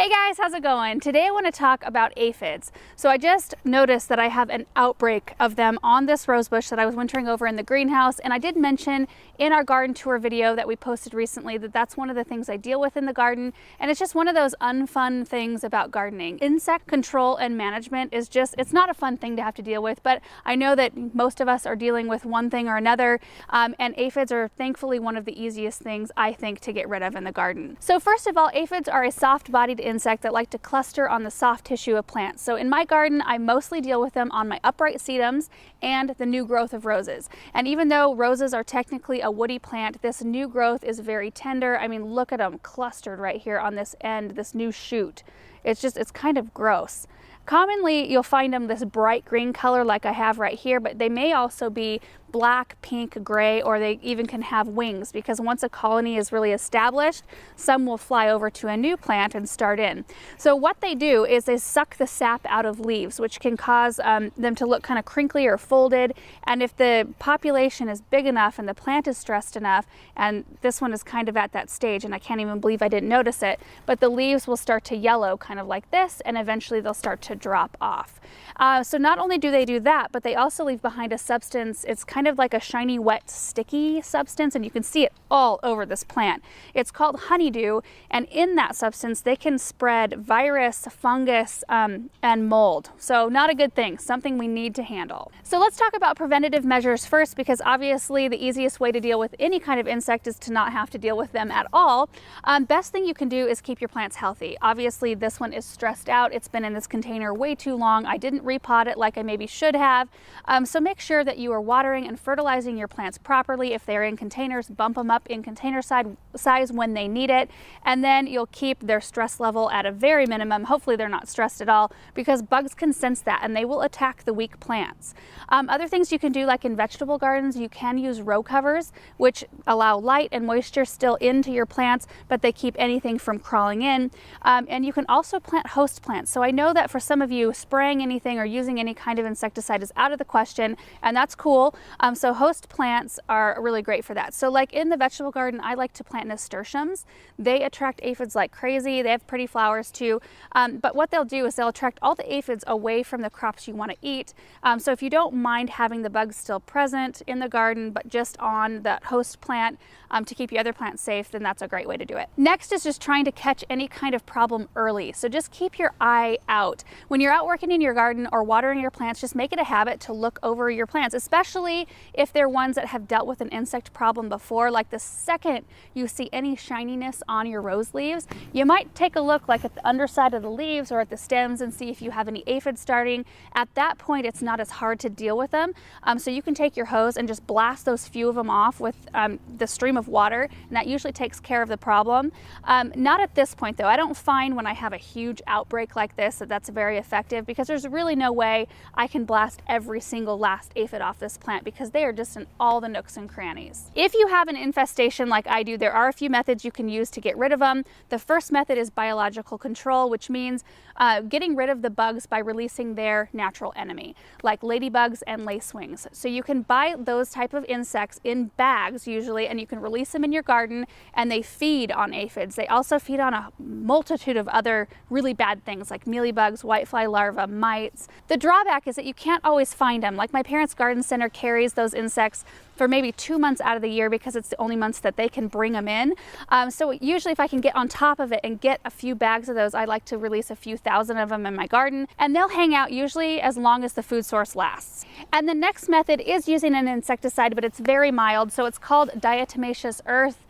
Hey guys, how's it going? Today I want to talk about aphids. So I just noticed that I have an outbreak of them on this rose bush that I was wintering over in the greenhouse, and I did mention in our garden tour video that we posted recently that that's one of the things I deal with in the garden, and it's just one of those unfun things about gardening. Insect control and management is just, it's not a fun thing to have to deal with, but I know that most of us are dealing with one thing or another, and aphids are thankfully one of the easiest things I think to get rid of in the garden. So first of all, aphids are a soft-bodied insect that like to cluster on the soft tissue of plants. So in my garden, I mostly deal with them on my upright sedums and the new growth of roses. And even though roses are technically a woody plant, this new growth is very tender. I mean, look at them clustered right here on this end, this new shoot. It's kind of gross. Commonly, you'll find them this bright green color like I have right here, but they may also be black, pink, gray, or they even can have wings, because once a colony is really established, some will fly over to a new plant and start in. So what they do is they suck the sap out of leaves, which can cause them to look kind of crinkly or folded. And if the population is big enough and the plant is stressed enough, and this one is kind of at that stage, and I can't even believe I didn't notice it, but the leaves will start to yellow kind of like this, and eventually they'll start to drop off. So not only do they do that, but they also leave behind a substance. It's kind of like a shiny, wet, sticky substance, and you can see it all over this plant. It's called honeydew, and in that substance they can spread virus, fungus, and mold. So not a good thing, something we need to handle. So let's talk about preventative measures first, because obviously the easiest way to deal with any kind of insect is to not have to deal with them at all. Best thing you can do is keep your plants healthy. Obviously this one is stressed out. It's been in this container way too long. I didn't repot it like I maybe should have. So make sure that you are watering and fertilizing your plants properly. If they're in containers, bump them up in container size when they need it, and then you'll keep their stress level at a very minimum. Hopefully they're not stressed at all, because bugs can sense that and they will attack the weak plants. Other things you can do, like in vegetable gardens, you can use row covers, which allow light and moisture still into your plants, but they keep anything from crawling in. And you can also plant host plants. So I know that for some of you, spraying anything or using any kind of insecticide is out of the question, and that's cool. So host plants are really great for that. So like in the vegetable garden, I like to plant nasturtiums. They attract aphids like crazy. They have pretty flowers too. But what they'll do is they'll attract all the aphids away from the crops you want to eat. So if you don't mind having the bugs still present in the garden, but just on that host plant to keep your other plants safe, then that's a great way to do it. Next is just trying to catch any kind of problem early. So just keep your eye out. When you're out working in your garden or watering your plants, just make it a habit to look over your plants, especially if they're ones that have dealt with an insect problem before. Like the second you see any shininess on your rose leaves, you might take a look like at the underside of the leaves or at the stems and see if you have any aphids starting. At that point, it's not as hard to deal with them. So you can take your hose and just blast those few of them off with the stream of water, and that usually takes care of the problem. Not at this point though. I don't find when I have a huge outbreak like this that that's very effective, because there's really no way I can blast every single last aphid off this plant, because they are just in all the nooks and crannies. If you have an infestation like I do, there are a few methods you can use to get rid of them. The first method is biological control, which means getting rid of the bugs by releasing their natural enemy, like ladybugs and lacewings. So you can buy those type of insects in bags usually, and you can release them in your garden, and they feed on aphids. They also feed on a multitude of other really bad things like mealybugs, whitefly larvae, mites. The drawback is that you can't always find them. Like my parents' garden center carries those insects for maybe 2 months out of the year, because it's the only months that they can bring them in. So usually if I can get on top of it and get a few bags of those, I like to release a few thousand of them in my garden, and they'll hang out usually as long as the food source lasts. And the next method is using an insecticide, but it's very mild. So it's called diatomaceous earth.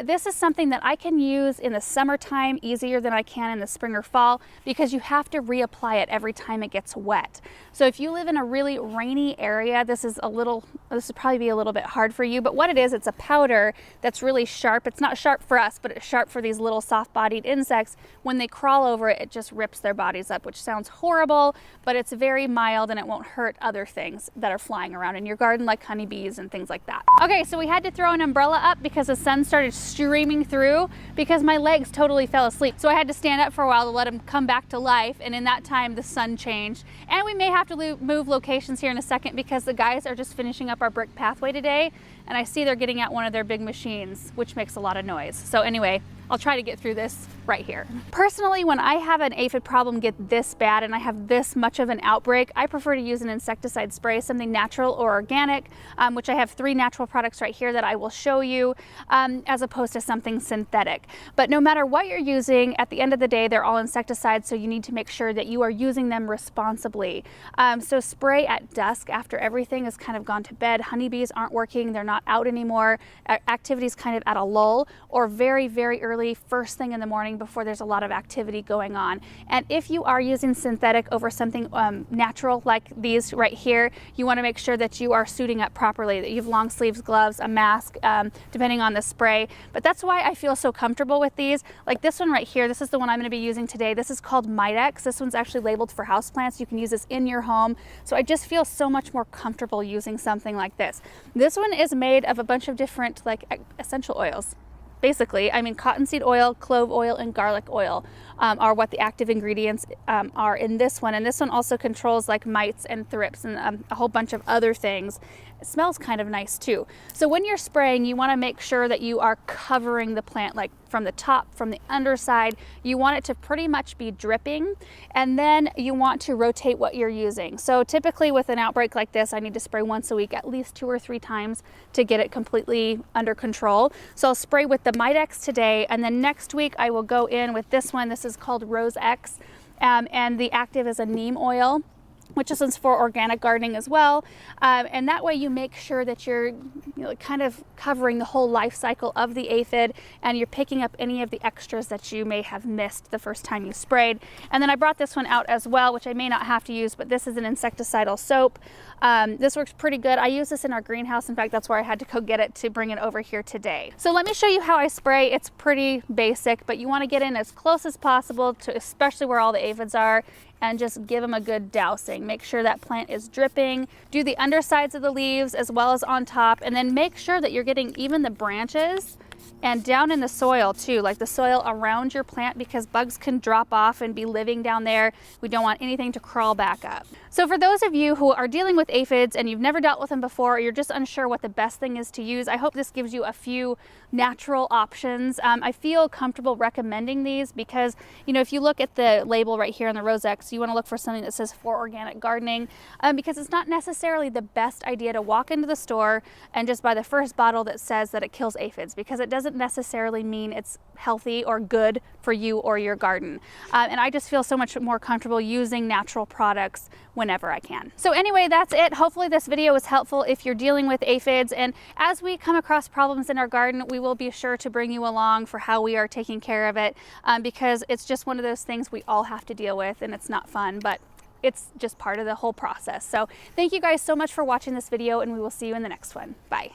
This is something that I can use in the summertime easier than I can in the spring or fall, because you have to reapply it every time it gets wet. So if you live in a really rainy area, this would probably be a little bit hard for you, but what it is, it's a powder that's really sharp. It's not sharp for us, but it's sharp for these little soft-bodied insects. When they crawl over it, it just rips their bodies up, which sounds horrible, but it's very mild and it won't hurt other things that are flying around in your garden, like honeybees and things like that. Okay, so we had to throw an umbrella up because the sun started streaming through, because my legs totally fell asleep. So I had to stand up for a while to let them come back to life, and in that time the sun changed. And we may have to move locations here in a second, because the guys are just finishing up our brick pathway today, and I see they're getting out one of their big machines, which makes a lot of noise. So anyway, I'll try to get through this right here. Personally, when I have an aphid problem get this bad and I have this much of an outbreak, I prefer to use an insecticide spray, something natural or organic, which I have 3 natural products right here that I will show you, as opposed to something synthetic. But no matter what you're using, at the end of the day, they're all insecticides, so you need to make sure that you are using them responsibly. So spray at dusk after everything has kind of gone to bed. Honeybees aren't working, they're not out anymore. Activity's kind of at a lull, or very, very early first thing in the morning before there's a lot of activity going on. And if you are using synthetic over something natural like these right here, you want to make sure that you are suiting up properly, that you have long sleeves, gloves, a mask, depending on the spray. But that's why I feel so comfortable with these. Like this one right here, this is the one I'm going to be using today. This is called Midex. This one's actually labeled for houseplants. You can use this in your home. So I just feel so much more comfortable using something like this. This one is made of a bunch of different like essential oils. Basically, I mean, cottonseed oil, clove oil, and garlic oil are what the active ingredients are in this one. And this one also controls like mites and thrips and a whole bunch of other things. It smells kind of nice too. So when you're spraying, you want to make sure that you are covering the plant, like from the top, from the underside. You want it to pretty much be dripping, and then you want to rotate what you're using. So typically with an outbreak like this, I need to spray once a week, at least 2 or 3 times to get it completely under control. So I'll spray with the Midex today, and then next week I will go in with this one. This is called Rose X, and the active is a neem oil, which is for organic gardening as well. And that way you make sure that you're kind of covering the whole life cycle of the aphid, and you're picking up any of the extras that you may have missed the first time you sprayed. And then I brought this one out as well, which I may not have to use, but this is an insecticidal soap. This works pretty good. I use this in our greenhouse. In fact, that's where I had to go get it to bring it over here today. So let me show you how I spray. It's pretty basic, but you want to get in as close as possible to especially where all the aphids are, and just give them a good dousing. Make sure that plant is dripping. Do the undersides of the leaves as well as on top, and then make sure that you're getting even the branches and down in the soil too, like the soil around your plant, because bugs can drop off and be living down there. We don't want anything to crawl back up. So for those of you who are dealing with aphids and you've never dealt with them before, or you're just unsure what the best thing is to use, I hope this gives you a few natural options. I feel comfortable recommending these because, you know, if you look at the label right here on the Rose X, you want to look for something that says for organic gardening, because it's not necessarily the best idea to walk into the store and just buy the first bottle that says that it kills aphids, because it doesn't necessarily mean it's healthy or good for you or your garden. And I just feel so much more comfortable using natural products whenever I can. So anyway, that's it. Hopefully this video was helpful if you're dealing with aphids, and as we come across problems in our garden, we will be sure to bring you along for how we are taking care of it, because it's just one of those things we all have to deal with, and it's not fun, but it's just part of the whole process. So thank you guys so much for watching this video, and we will see you in the next one. Bye.